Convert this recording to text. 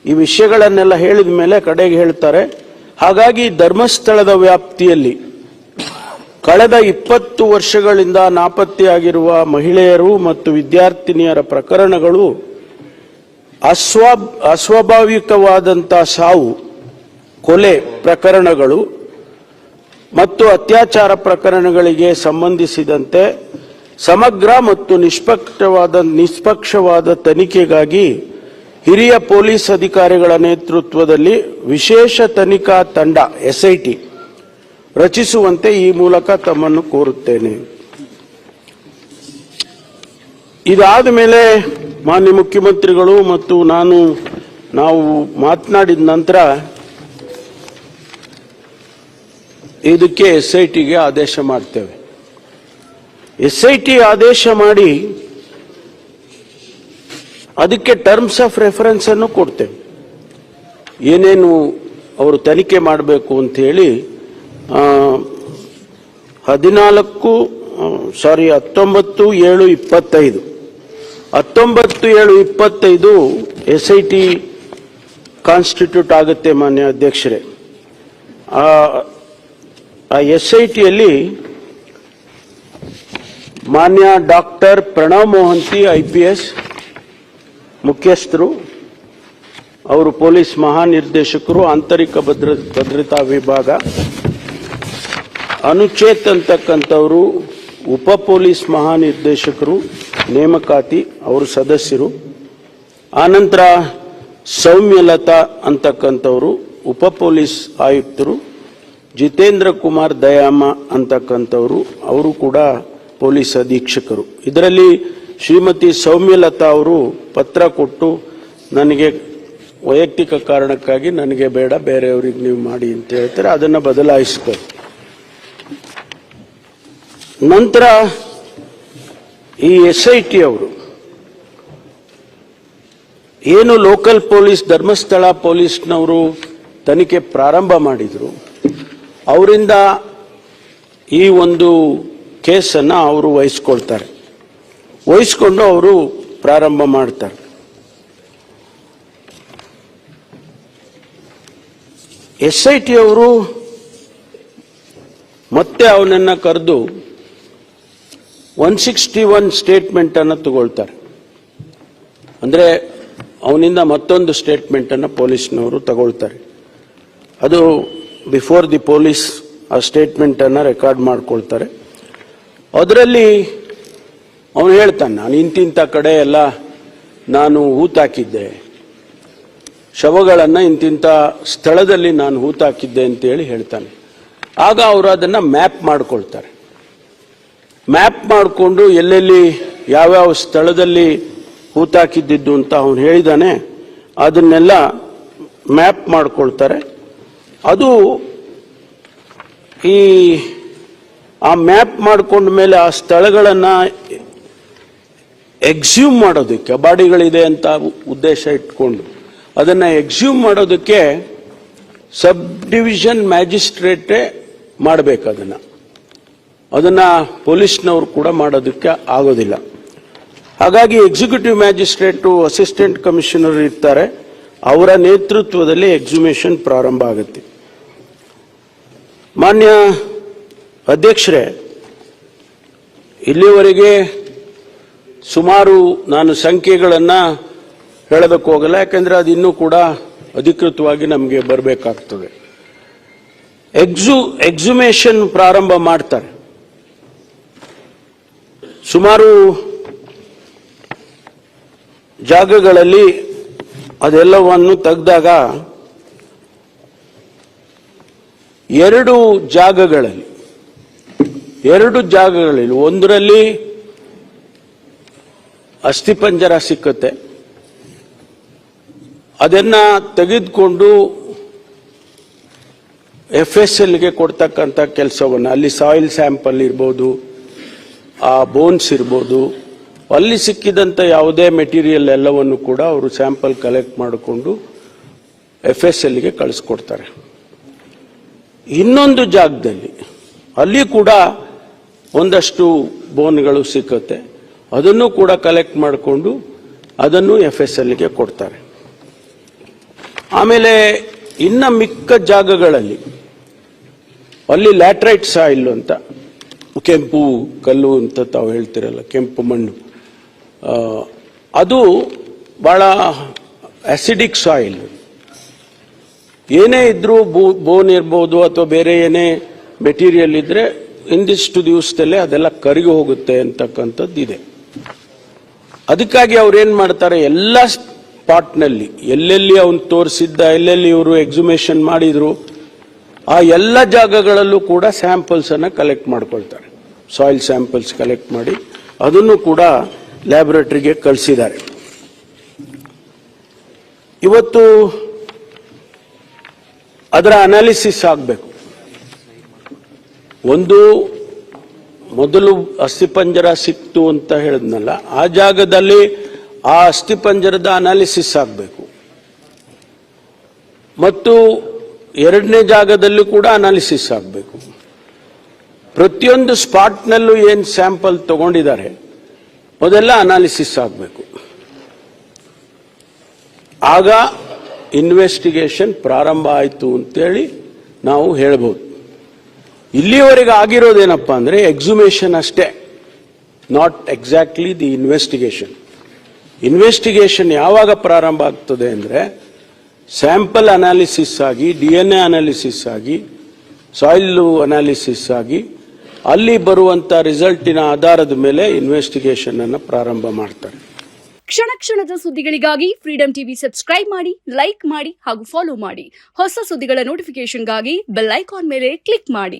ಈ ವಿಷಯಗಳನ್ನೆಲ್ಲ ಹೇಳಿದ ಮೇಲೆ ಕಡೆಗೆ ಹೇಳ್ತಾರೆ, ಹಾಗಾಗಿ ಧರ್ಮಸ್ಥಳದ ವ್ಯಾಪ್ತಿಯಲ್ಲಿ ಕಳೆದ 20 ವರ್ಷಗಳಿಂದ ನಾಪತ್ತೆಯಾಗಿರುವ ಮಹಿಳೆಯರು ಮತ್ತು ವಿದ್ಯಾರ್ಥಿನಿಯರ ಪ್ರಕರಣಗಳು ಅಸ್ವಾಭಾವಿಕವಾದಂತಹ ಸಾವು, ಕೊಲೆ ಪ್ರಕರಣಗಳು ಮತ್ತು ಅತ್ಯಾಚಾರ ಪ್ರಕರಣಗಳಿಗೆ ಸಂಬಂಧಿಸಿದಂತೆ ಸಮಗ್ರ ಮತ್ತು ನಿಷ್ಪಕ್ಷವಾದ ತನಿಖೆಗಾಗಿ ಹಿರಿಯ ಪೊಲೀಸ್ ಅಧಿಕಾರಿಗಳ ನೇತೃತ್ವದಲ್ಲಿ ವಿಶೇಷ ತನಿಖಾ ತಂಡ SIT ರಚಿಸುವಂತೆ ಈ ಮೂಲಕ ತಮ್ಮನ್ನು ಕೋರುತ್ತೇನೆ. ಇದಾದ ಮೇಲೆ ಮಾನ್ಯ ಮುಖ್ಯಮಂತ್ರಿಗಳು ಮತ್ತು ನಾವು ಮಾತನಾಡಿದ ನಂತರ ಇದಕ್ಕೆ SITಗೆ ಆದೇಶ ಮಾಡ್ತೇವೆ. SIT ಆದೇಶ ಮಾಡಿ ಅದಕ್ಕೆ ಟರ್ಮ್ಸ್ ಆಫ್ ರೆಫರೆನ್ಸ್ ಅನ್ನು ಕೊಡ್ತೇವೆ. ಏನೇನು ಅವರು ತನಿಖೆ ಮಾಡಬೇಕು ಅಂತ ಹೇಳಿ 19/7/25 SIT ಕಾನ್ಸ್ಟಿಟ್ಯೂಟ್ ಆಗುತ್ತೆ ಮಾನ್ಯ ಅಧ್ಯಕ್ಷರೇ. ಆ SITಯಲ್ಲಿ ಮಾನ್ಯ ಡಾಕ್ಟರ್ ಪ್ರಣವ್ ಮೊಹಂತಿ IPS ಮುಖ್ಯಸ್ಥರು, ಅವರು ಪೊಲೀಸ್ ಮಹಾನಿರ್ದೇಶಕರು, ಆಂತರಿಕ ಭದ್ರತಾ ವಿಭಾಗ, ಅನುಚೇತ್ ಅಂತಕ್ಕಂಥವರು ಉಪ ಪೊಲೀಸ್ ಮಹಾನಿರ್ದೇಶಕರು ನೇಮಕಾತಿ, ಅವರು ಸದಸ್ಯರು. ಆನಂತರ ಸೌಮ್ಯಲತಾ ಅಂತಕ್ಕಂಥವರು ಉಪ ಪೊಲೀಸ್ ಆಯುಕ್ತರು, ಜಿತೇಂದ್ರ ಕುಮಾರ್ ದಯಾಮ ಅಂತಕ್ಕಂಥವರು ಅವರು ಕೂಡ ಪೊಲೀಸ್ ಅಧೀಕ್ಷಕರು. ಇದರಲ್ಲಿ ಶ್ರೀಮತಿ ಸೌಮ್ಯಲತಾ ಅವರು ಪತ್ರ ಕೊಟ್ಟು ನನಗೆ ವೈಯಕ್ತಿಕ ಕಾರಣಕ್ಕಾಗಿ ನನಗೆ ಬೇಡ, ಬೇರೆಯವರಿಗೆ ನೀವು ಮಾಡಿ ಅಂತ ಹೇಳ್ತಾರೆ, ಅದನ್ನು ಬದಲಾಯಿಸ್ತಾರೆ. ನಂತರ ಈ SIT ಅವರು ಏನು ಲೋಕಲ್ ಪೊಲೀಸ್ ಧರ್ಮಸ್ಥಳ ಪೊಲೀಸ್ನವರು ತನಿಖೆ ಪ್ರಾರಂಭ ಮಾಡಿದ್ರು, ಅವರಿಂದ ಈ ಒಂದು ಕೇಸನ್ನು ಅವರು ವಹಿಸ್ಕೊಂಡು ಅವರು ಪ್ರಾರಂಭ ಮಾಡ್ತಾರೆ. SIT ಅವರು ಮತ್ತೆ ಅವನನ್ನ ಕರೆದು 161 ಸ್ಟೇಟ್ಮೆಂಟ್ ಅನ್ನು ತಗೊಳ್ತಾರೆ. ಅಂದ್ರೆ ಅವನಿಂದ ಮತ್ತೊಂದು ಸ್ಟೇಟ್ಮೆಂಟ್ ಅನ್ನು ಪೊಲೀಸ್ನವರು ತಗೊಳ್ತಾರೆ. ಅದು ಬಿಫೋರ್ ದಿ ಪೊಲೀಸ್ ಆ ಸ್ಟೇಟ್ಮೆಂಟ್ ಅನ್ನು ರೆಕಾರ್ಡ್ ಮಾಡ್ಕೊಳ್ತಾರೆ. ಅದರಲ್ಲಿ ಅವನು ಹೇಳ್ತಾನೆ, ನಾನು ಇಂತಿಂಥ ಕಡೆ ಎಲ್ಲ ನಾನು ಹೂತಾಕಿದ್ದೆ, ಶವಗಳನ್ನು ಇಂತಿಂಥ ಸ್ಥಳದಲ್ಲಿ ನಾನು ಹೂತಾಕಿದ್ದೆ ಅಂತೇಳಿ ಹೇಳ್ತಾನೆ. ಆಗ ಅವರು ಅದನ್ನು ಮ್ಯಾಪ್ ಮಾಡ್ಕೊಳ್ತಾರೆ. ಮ್ಯಾಪ್ ಮಾಡಿಕೊಂಡು ಎಲ್ಲೆಲ್ಲಿ ಯಾವ್ಯಾವ ಸ್ಥಳದಲ್ಲಿ ಹೂತಾಕಿದ್ದು ಅಂತ ಅವನು ಹೇಳಿದಾನೆ, ಅದನ್ನೆಲ್ಲ ಮ್ಯಾಪ್ ಮಾಡ್ಕೊಳ್ತಾರೆ. ಅದು ಆ ಮ್ಯಾಪ್ ಮಾಡ್ಕೊಂಡ ಮೇಲೆ ಆ ಸ್ಥಳಗಳನ್ನು ಎಕ್ಸ್ಯೂಮ್ ಮಾಡೋದಕ್ಕೆ, ಬಾಡಿಗಳಿದೆ ಅಂತ ಉದ್ದೇಶ ಇಟ್ಕೊಂಡು ಅದನ್ನು ಎಕ್ಸ್ಯೂಮ್ ಮಾಡೋದಕ್ಕೆ ಸಬ್ ಡಿವಿಷನ್ ಮ್ಯಾಜಿಸ್ಟ್ರೇಟೇ ಮಾಡಬೇಕು. ಅದನ್ನು ಪೊಲೀಸ್ನವರು ಕೂಡ ಮಾಡೋದಕ್ಕೆ ಆಗೋದಿಲ್ಲ. ಹಾಗಾಗಿ ಎಕ್ಸಿಕ್ಯೂಟಿವ್ ಮ್ಯಾಜಿಸ್ಟ್ರೇಟು, ಅಸಿಸ್ಟೆಂಟ್ ಕಮಿಷನರ್ ಇರ್ತಾರೆ, ಅವರ ನೇತೃತ್ವದಲ್ಲಿ ಎಕ್ಸಿಮೇಷನ್ ಪ್ರಾರಂಭ ಆಗುತ್ತೆ. ಮಾನ್ಯ ಅಧ್ಯಕ್ಷರೇ, ಇಲ್ಲಿವರೆಗೆ ಸುಮಾರು ನಾನು ಸಂಖ್ಯೆಗಳನ್ನು ಹೇಳಬೇಕು ಹೋಗಲ್ಲ, ಯಾಕಂದ್ರೆ ಅದು ಇನ್ನೂ ಕೂಡ ಅಧಿಕೃತವಾಗಿ ನಮಗೆ ಬರಬೇಕಾಗ್ತದೆ. ಎಕ್ಸುಮೇಷನ್ ಪ್ರಾರಂಭ ಮಾಡ್ತಾರೆ. ಸುಮಾರು ಜಾಗಗಳಲ್ಲಿ ಅದೆಲ್ಲವನ್ನು ತೆಗೆದಾಗ 2 ಜಾಗಗಳಲ್ಲಿ ಒಂದರಲ್ಲಿ ಅಸ್ಥಿಪಂಜರ ಸಿಕ್ಕುತ್ತೆ. ಅದನ್ನ ತೆಗೆದುಕೊಂಡು FSLಗೆ ಕೊಡ್ತಕ್ಕಂಥ ಕೆಲಸವನ್ನು, ಅಲ್ಲಿ ಸಾಯಿಲ್ ಸ್ಯಾಂಪಲ್ ಇರ್ಬೋದು, ಆ ಬೋನ್ಸ್ ಇರ್ಬೋದು, ಅಲ್ಲಿ ಸಿಕ್ಕಿದಂಥ ಯಾವುದೇ ಮೆಟೀರಿಯಲ್ ಎಲ್ಲವನ್ನು ಕೂಡ ಅವರು ಸ್ಯಾಂಪಲ್ ಕಲೆಕ್ಟ್ ಮಾಡಿಕೊಂಡು FSLಗೆ ಕಳಿಸ್ಕೊಡ್ತಾರೆ. ಇನ್ನೊಂದು ಜಾಗದಲ್ಲಿ ಅಲ್ಲಿ ಕೂಡ ಒಂದಷ್ಟು ಬೋನ್ಗಳು ಸಿಕ್ಕುತ್ತೆ, ಅದನ್ನು ಕೂಡ ಕಲೆಕ್ಟ್ ಮಾಡಿಕೊಂಡು ಅದನ್ನು FSLಗೆ ಕೊಡ್ತಾರೆ. ಆಮೇಲೆ ಇನ್ನ ಮಿಕ್ಕ ಜಾಗಗಳಲ್ಲಿ ಅಲ್ಲಿ ಲ್ಯಾಟ್ರೈಟ್ ಸಾಯಿಲ್ ಅಂತ, ಕೆಂಪು ಕಲ್ಲು ಅಂತ ತಾವು ಹೇಳ್ತಿರಲ್ಲ, ಕೆಂಪು ಮಣ್ಣು, ಅದು ಬಹಳ ಅಸಿಡಿಕ್ ಸಾಯಿಲ್. ಏನೇ ಇದ್ರೂ ಬೋನ್ ಇರ್ಬೋದು ಅಥವಾ ಬೇರೆ ಏನೇ ಮೆಟೀರಿಯಲ್ ಇದ್ರೆ ಇಂದಿಷ್ಟು ದಿವಸದಲ್ಲೇ ಅದೆಲ್ಲ ಕರಗಿ ಹೋಗುತ್ತೆ ಅಂತಕ್ಕಂಥದ್ದು ಇದೆ. ಅದಕ್ಕಾಗಿ ಅವ್ರು ಏನ್ ಮಾಡ್ತಾರೆ, ಎಲ್ಲ ಸ್ಪಾಟ್ನಲ್ಲಿ ಎಲ್ಲೆಲ್ಲಿ ಅವನು ತೋರಿಸಿದ್ದ, ಎಲ್ಲೆಲ್ಲಿ ಇವರು ಎಕ್ಸುಮೇಷನ್ ಮಾಡಿದ್ರು ಆ ಎಲ್ಲ ಜಾಗಗಳಲ್ಲೂ ಕೂಡ ಸ್ಯಾಂಪಲ್ಸ್ ಅನ್ನ ಕಲೆಕ್ಟ್ ಮಾಡ್ಕೊಳ್ತಾರೆ. ಸಾಯಿಲ್ ಸ್ಯಾಂಪಲ್ಸ್ ಕಲೆಕ್ಟ್ ಮಾಡಿ ಅದನ್ನು ಕೂಡ ಲ್ಯಾಬೊರೇಟರಿಗೆ ಕಳಿಸಿದ್ದಾರೆ. ಇವತ್ತು ಅದರ ಅನಾಲಿಸಿಸ್ ಆಗಬೇಕು. ಒಂದು ಮೊದಲು ಅಸ್ಥಿಪಂಜರ ಸಿಕ್ತು ಅಂತ ಹೇಳಿದ್ನಲ್ಲ, ಆ ಜಾಗದಲ್ಲಿ ಆ ಅಸ್ಥಿಪಂಜರದ ಅನಾಲಿಸಿಸ್ ಆಗಬೇಕು. ಮತ್ತು ಎರಡನೇ ಜಾಗದಲ್ಲಿ ಕೂಡ ಅನಾಲಿಸಿಸ್ ಆಗಬೇಕು. ಪ್ರತಿಯೊಂದು ಸ್ಪಾಟ್ನಲ್ಲೂ ಏನು ಸ್ಯಾಂಪಲ್ ತಗೊಂಡಿದ್ದಾರೆ ಅದೆಲ್ಲ ಅನಾಲಿಸಿಸ್ ಆಗಬೇಕು. ಆಗ ಇನ್ವೆಸ್ಟಿಗೇಷನ್ ಪ್ರಾರಂಭ ಆಯಿತು ಅಂತೇಳಿ ನಾವು ಹೇಳ್ಬೋದು. ಇಲ್ಲಿಯವರೆಗೆ ಆಗಿರೋದೇನಪ್ಪ ಅಂದ್ರೆ ಎಕ್ಸುಮೇಷನ್ ಅಷ್ಟೇ, not exactly the investigation. Investigation ಯಾವಾಗ ಪ್ರಾರಂಭ ಆಗ್ತದೆ ಅಂದ್ರೆ ಸ್ಯಾಂಪಲ್ ಅನಾಲಿಸಿಸ್ ಆಗಿ, DNA ಅನಾಲಿಸಿಸ್ ಆಗಿ, ಸಾಯಿಲ್ ಅನಾಲಿಸಿಸ್ ಆಗಿ, ಅಲ್ಲಿ ಬರುವಂತ ರಿಸಲ್ಟಿನ ಆಧಾರದ ಮೇಲೆ ಇನ್ವೆಸ್ಟಿಗೇಷನ್ ಅನ್ನು ಪ್ರಾರಂಭ ಮಾಡ್ತಾರೆ. ಕ್ಷಣ ಕ್ಷಣದ ಸುದ್ದಿಗಳಿಗಾಗಿ ಫ್ರೀಡಂ ಟಿವಿ ಸಬ್ಸ್ಕ್ರೈಬ್ ಮಾಡಿ, ಲೈಕ್ ಮಾಡಿ ಹಾಗೂ ಫಾಲೋ ಮಾಡಿ. ಹೊಸ ಸುದ್ದಿಗಳ ನೋಟಿಫಿಕೇಶನ್ಗಾಗಿ ಬೆಲ್ ಐಕಾನ್ ಮೇಲೆ ಕ್ಲಿಕ್ ಮಾಡಿ.